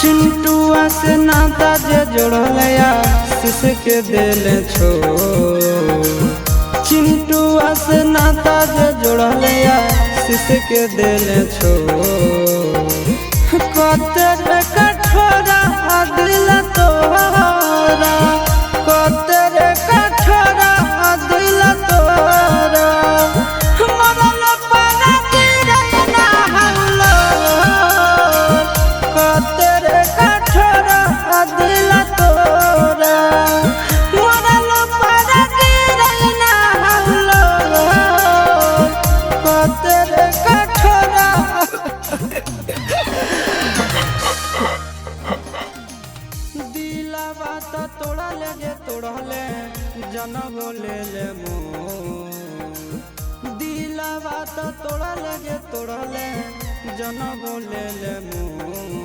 चिंटुआ से नाता जे जोड़लया शिश के दिल छो। चिंटुआ से नाता जे जोड़लया शिश के दिल छो। कतेरे कठोरा दिल तोरा, कतेरे कठोरा दिल तोरा। मरल पाना गिरे ना हौलो, कतेरे कठोरा दिल तोरा। मरल पाना गिरे ना हौलो, कतेरे कठोरा। दिलवा तो तोड़ा ले जे तोड़ले जनम ले ले मोर। दिलवा तो तोड़ा ले जे तोड़ले जनम ले ले मोर।